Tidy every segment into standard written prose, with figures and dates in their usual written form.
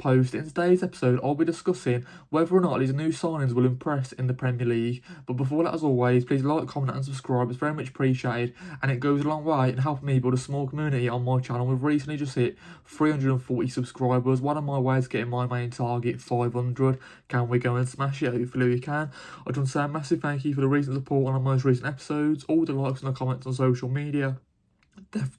post. In today's episode, I'll be discussing whether or not these new signings will impress in the Premier League. But before that, as always, please like, comment and subscribe. It's very much appreciated and it goes a long way in helping me build a small community on my channel. We've recently just hit 340 subscribers. One of my ways of getting my main target, 500. Can we go and smash it? Hopefully we can. I just want to say a massive thank you for the recent support on our most recent episodes, all the likes and the comments on social media.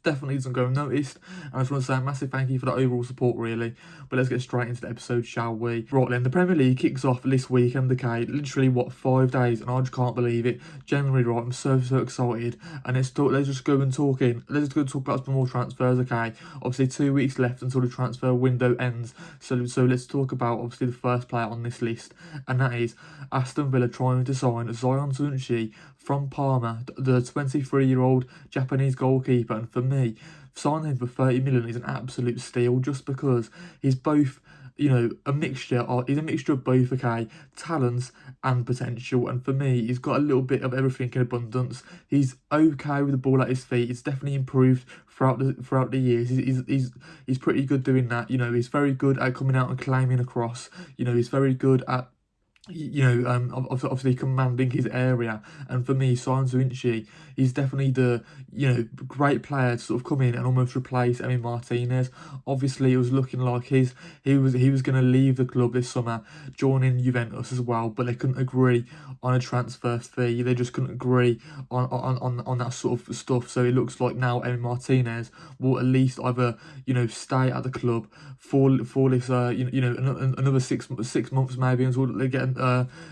Definitely doesn't go unnoticed, and I just want to say a massive thank you for the overall support, really. But let's get straight into the episode, shall we? Right then, the Premier League kicks off this weekend, okay? Literally, what, 5 days, and I just can't believe it. Generally, right, I'm so excited, and let's just go and talk about some more transfers, okay? Obviously, 2 weeks left until the transfer window ends, so let's talk about, obviously, the first player on this list, and that is Aston Villa trying to sign Zion Suzuki from Parma, the 23-year-old Japanese goalkeeper. And for me, signing him for 30 million is an absolute steal, just because he's both, you know, he's a mixture of both, okay, talents and potential. And for me, he's got a little bit of everything in abundance. He's okay with the ball at his feet. It's definitely improved throughout the years. He's pretty good doing that. You know, he's very good at coming out and claiming across. You know, he's very good at, obviously commanding his area. And for me, Zion Suzuki, he's definitely the, great player to sort of come in and almost replace Emi Martinez. Obviously, it was looking like he was going to leave the club this summer, joining Juventus as well, but they couldn't agree on a transfer fee. They just couldn't agree on that sort of stuff. So it looks like now Emi Martinez will at least either, stay at the club for this another 6 months maybe, until they get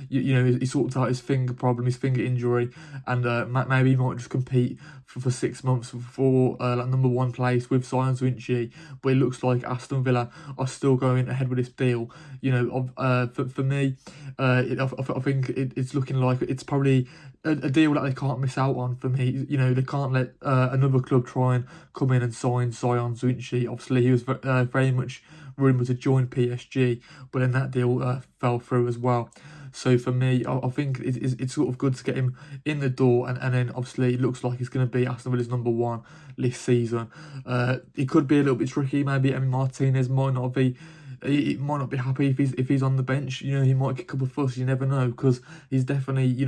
he sorts out his finger problem, his finger injury, and maybe he might just compete for 6 months for number one place with Zion Suzuki. But it looks like Aston Villa are still going ahead with this deal. For me, I think it's looking like it's probably a deal that they can't miss out on. For me, they can't let another club try and come in and sign Zion Suzuki. Obviously, he was very much rumoured to join PSG, but then that deal fell through as well. So for me, I think it's sort of good to get him in the door, and then obviously it looks like he's going to be Aston Villa's number one this season. It could be a little bit tricky. Maybe Emi Martinez might not be. He might not be happy if he's on the bench. He might kick up a fuss. You never know, because he's definitely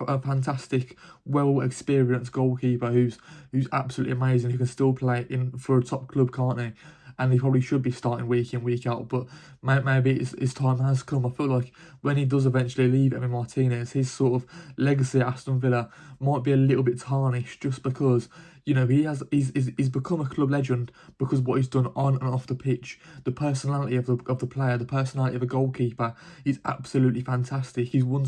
a fantastic, well experienced goalkeeper who's absolutely amazing. Who can still play for a top club, can't he? And he probably should be starting week in, week out, but maybe his time has come. I feel like when he does eventually leave Emi Martinez, his sort of legacy at Aston Villa might be a little bit tarnished, just because he's become a club legend because of what he's done on and off the pitch. The personality of the player, the personality of a goalkeeper is absolutely fantastic. He's won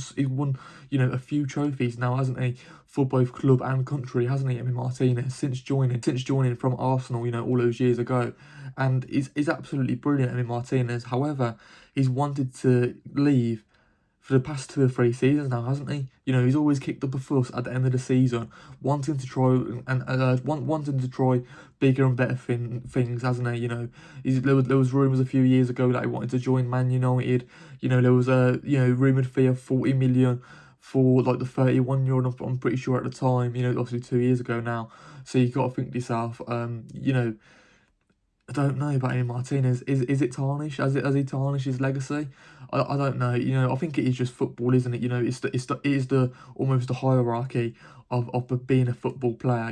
a few trophies now, hasn't he, for both club and country, hasn't he, Emi Martinez, since joining from Arsenal, all those years ago. And he's absolutely brilliant, Emi Martinez. However, he's wanted to leave for the past 2 or 3 seasons now, hasn't he? He's always kicked up a fuss at the end of the season, wanting to try bigger and better things, hasn't he? There was rumours a few years ago that he wanted to join Man United. There was a rumoured fee of 40 million for like the 31-year-old. I'm pretty sure at the time. Obviously 2 years ago now. So you got to think to yourself, I don't know about Emi Martinez. Is it tarnished? Has he tarnished his legacy? I don't know. I think it is just football, isn't it? It is the almost the hierarchy of being a football player.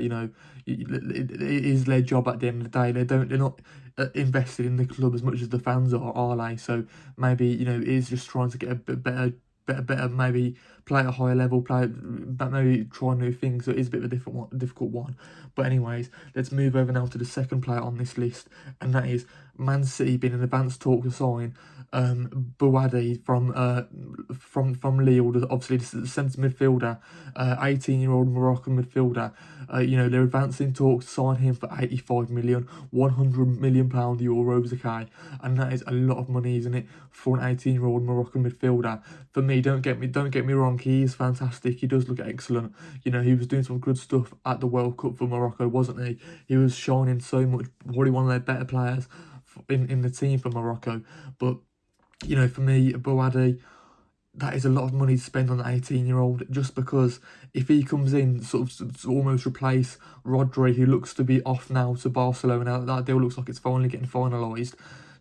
It is their job at the end of the day. They're not invested in the club as much as the fans are they? So maybe it is just trying to get a bit better, maybe play at a higher level, maybe try new things. So it is a bit of a difficult one. But anyways, let's move over now to the second player on this list, and that is Man City being in advanced talk to sign Bouaddi from Lille. Obviously, the centre midfielder, 18-year-old Moroccan midfielder. They're advancing talks to sign him for 85 million, 100 million euros, okay, and that is a lot of money, isn't it, for an 18-year-old Moroccan midfielder? For me, don't get me wrong, he is fantastic. He does look excellent. He was doing some good stuff at the World Cup for Morocco, wasn't he? He was shining so much, probably one of their better players in the team for Morocco. But for me, Bouaddi, that is a lot of money to spend on an 18-year-old, just because if he comes in sort of to almost replace Rodri, who looks to be off now to Barcelona, that deal looks like it's finally getting finalised.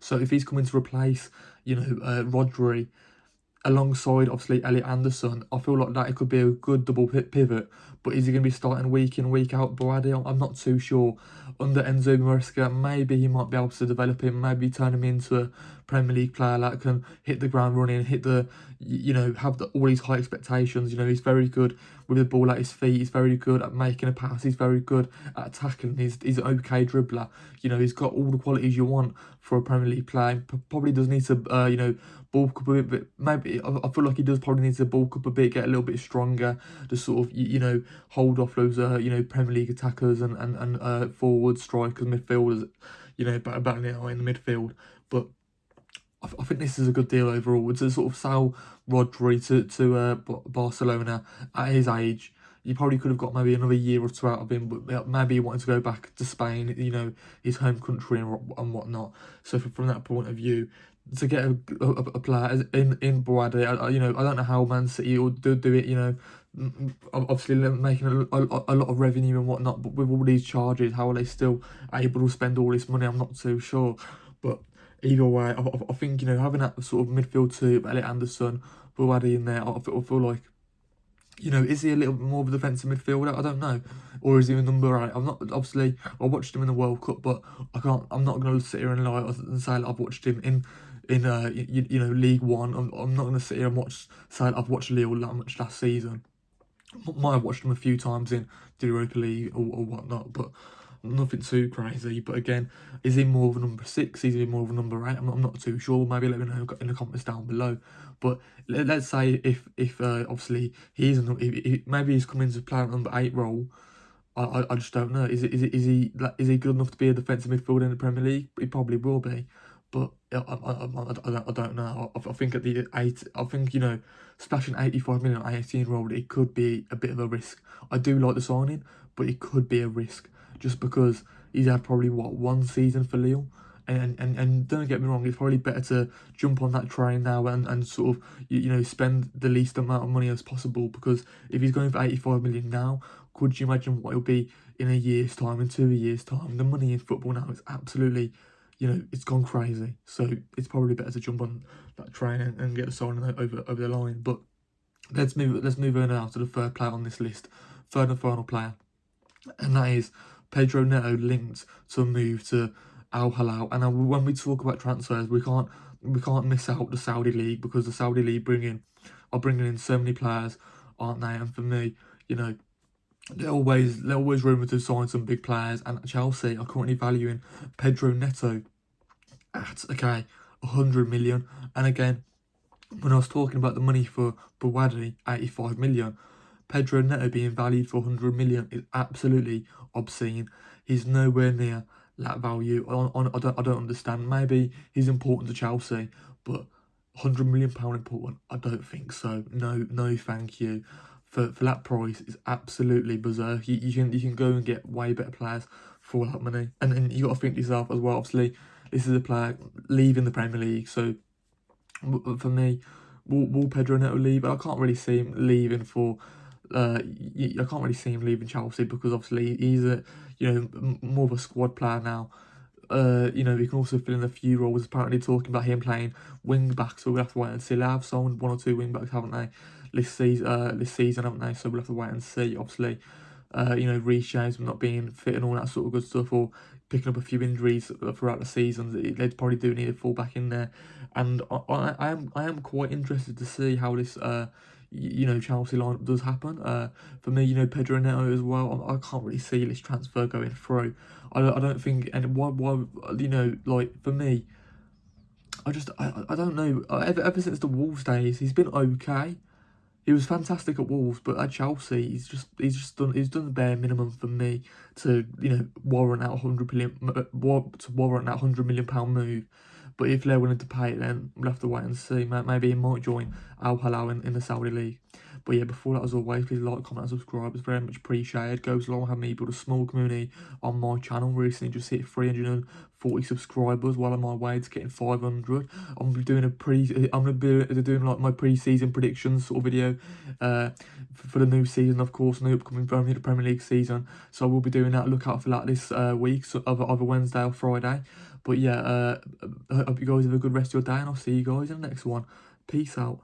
So if he's coming to replace, Rodri, alongside obviously Elliot Anderson, I feel like that it could be a good double pivot. But is he going to be starting week in, week out, Bouaddi? I'm not too sure. Under Enzo Maresca, maybe he might be able to develop him, maybe turn him into a Premier League player that can hit the ground running, have all these high expectations. He's very good with the ball at his feet. He's very good at making a pass. He's very good at tackling. He's an okay dribbler. He's got all the qualities you want for a Premier League player. Probably does need to, bulk up a bit. But maybe I feel like he does probably need to bulk up a bit, get a little bit stronger, to sort of hold off those Premier League attackers and forward strikers, midfielders, battling it out in the midfield. But I think this is a good deal overall. To sort of sell Rodri to Barcelona at his age, you probably could have got maybe another year or two out of him, but maybe he wanted to go back to Spain, his home country and whatnot. So from that point of view, to get a player in Bouaddi, I don't know how Man City will do it, obviously making a lot of revenue and whatnot, but with all these charges, how are they still able to spend all this money? I'm not too sure. But either way, I think, having that sort of midfield two, Elliot Anderson, Bouaddi in there, I feel like, is he a little bit more of a defensive midfielder? I don't know. Or is he a number 8? I'm not, obviously, I watched him in the World Cup, but I'm not going to sit here and lie and say that I've watched him in League One. I'm not going to sit here and say that I've watched Lille that much last season. Might have watched him a few times in the Europa League or whatnot, but nothing too crazy. But again, is he more of a number 6? Is he more of a number 8? I'm not too sure. Maybe let me know in the comments down below. But let's say if obviously maybe he's coming to play a number 8 role. I just don't know. Is he good enough to be a defensive midfielder in the Premier League? He probably will be. But I don't know. I think at the 8, I think, splashing 85 million on 18-year-old, it could be a bit of a risk. I do like the signing, but it could be a risk just because he's had probably, one season for Lille. And don't get me wrong, it's probably better to jump on that train now and sort of, spend the least amount of money as possible, because if he's going for 85 million now, could you imagine what it'll be in a year's time, in 2 years' time? The money in football now is absolutely, it's gone crazy. So it's probably better to jump on that train and get the signing over the line. But let's move on now to the third player on this list, third and final player, and that is Pedro Neto, linked to a move to Al Hilal. And when we talk about transfers, we can't miss out the Saudi League, because the Saudi League are bringing in so many players, aren't they? And for me, they're always rumoured to sign some big players, and Chelsea are currently valuing Pedro Neto at 100 million. And again, when I was talking about the money for Bouaddi, 85 million, Pedro Neto being valued for 100 million is absolutely obscene. He's nowhere near that value. I don't understand. Maybe he's important to Chelsea, but £100 million important? I don't think so. No, thank you. For that price, is absolutely berserk. You can go and get way better players for that money. And then you got to think to yourself as well, obviously, this is a player leaving the Premier League. So for me, will Pedro Neto leave? I can't really see him leaving for... I can't really see him leaving Chelsea, because obviously he's more of a squad player now. He can also fill in a few roles. Apparently talking about him playing wing back, so we'll have to wait and see. They have signed 1 or 2 wing backs, haven't they? This season, haven't they? So we'll have to wait and see. Obviously, Reece James not being fit and all that sort of good stuff, or picking up a few injuries throughout the season. They probably do need a fullback in there, and I am quite interested to see how this Chelsea line does happen. For me, Pedro Neto as well. I can't really see this transfer going through. I don't think, and why like for me, I don't know. Ever since the Wolves days, he's been okay. He was fantastic at Wolves, but at Chelsea, he's done the bare minimum for me to warrant that £100 million move. But if they're willing to pay it, then we'll have to wait and see. Maybe he might join Al Hilal in the Saudi League. But yeah, before that, as always, please like, comment, and subscribe. It's very much appreciated. Goes along with having me build a small community on my channel. Recently just hit 340 subscribers, while on my way to getting 500. I'm gonna be doing like my pre-season predictions sort of video for the new season, of course, and the upcoming Premier League season. So we'll be doing that. Look out for that this week, so either Wednesday or Friday. But yeah, I hope you guys have a good rest of your day, and I'll see you guys in the next one. Peace out.